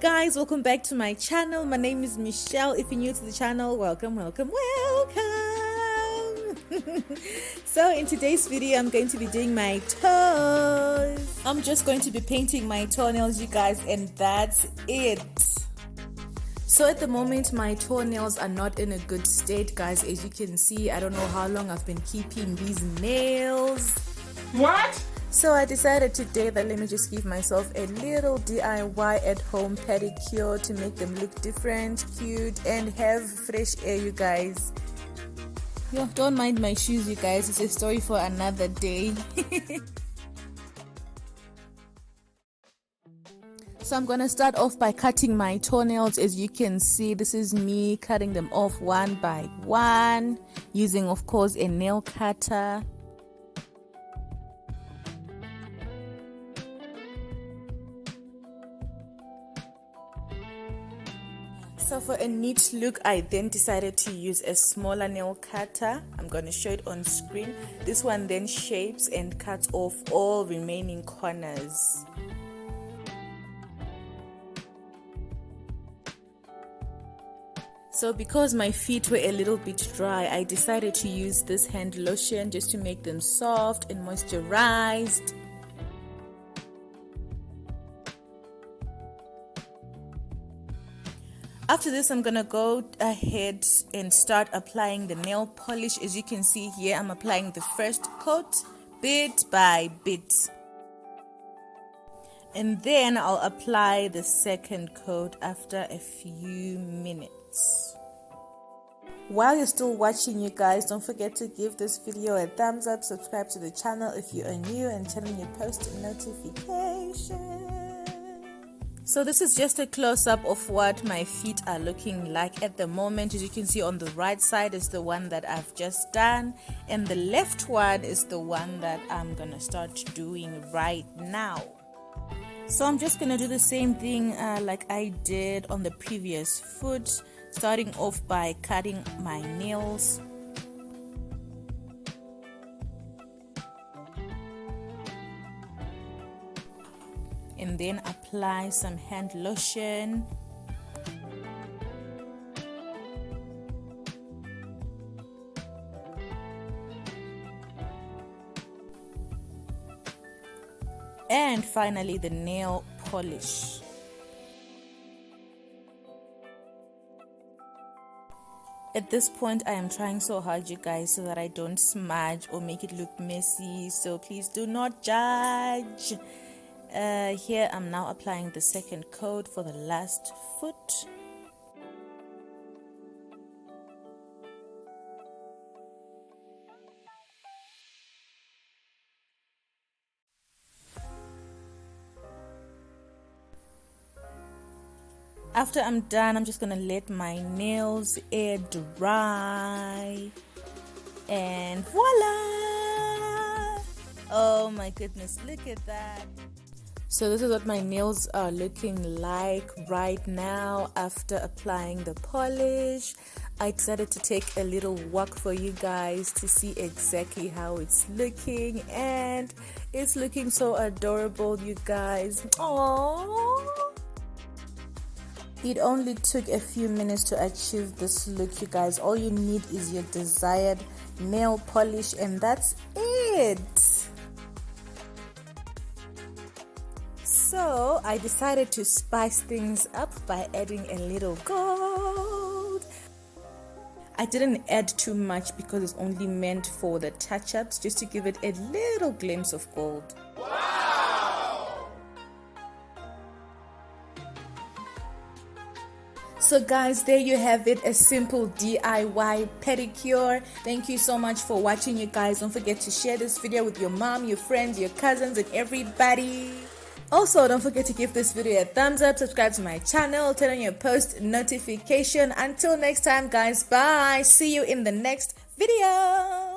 guys, welcome back to my channel. My name is Michelle. If you're new to the channel, welcome. So in today's video, I'm going to be doing my toes. I'm just going to be painting my toenails, you guys, and that's it. So at the moment, my toenails are not in a good state, guys. As you can see, I don't know how long I've been keeping these nails. What? So I decided today that let me just give myself a little DIY at home pedicure to make them look different, cute, and have fresh air, you guys. Yo, don't mind my shoes, you guys. It's a story for another day. So I'm gonna start off by cutting my toenails. As you can see, this is me cutting them off one by one, using, of course, a nail cutter. So for a neat look, I then decided to use a smaller nail cutter. I'm going to show it on screen. This one then shapes and cuts off all remaining corners. So because my feet were a little bit dry, I decided to use this hand lotion just to make them soft and moisturized. After this, I'm gonna go ahead and start applying the nail polish. As you can see here, I'm applying the first coat bit by bit, and then I'll apply the second coat after a few minutes. While you're still watching, you guys, don't forget to give this video a thumbs up, subscribe to the channel if you are new, and turn on your post notifications. So this is just a close-up of what my feet are looking like at the moment. As you can see, on the right side is the one that I've just done, and the left one is the one that I'm gonna start doing right now. So I'm just gonna do the same thing like I did on the previous foot, starting off by cutting my nails. And then apply some hand lotion. And finally, the nail polish. At this point, I am trying so hard, you guys, so that I don't smudge or make it look messy. So please do not judge. Here I'm now applying the second coat for the last foot. After I'm done, I'm just gonna let my nails air dry, and voila! Oh my goodness, look at that. So this is what my nails are looking like right now after applying the polish. I decided to take a little walk for you guys to see exactly how it's looking, and it's looking so adorable, you guys. Aww. It only took a few minutes to achieve this look, you guys. All you need is your desired nail polish, and that's it. So I decided to spice things up by adding a little gold. I didn't add too much because it's only meant for the touch-ups, just to give it a little glimpse of gold. Wow! So guys, there you have it, a simple DIY pedicure. Thank you so much for watching, you guys. Don't forget to share this video with your mom, your friends, your cousins, and everybody. Also, don't forget to give this video a thumbs up, subscribe to my channel, turn on your post notification. Until next time, guys, bye. See you in the next video.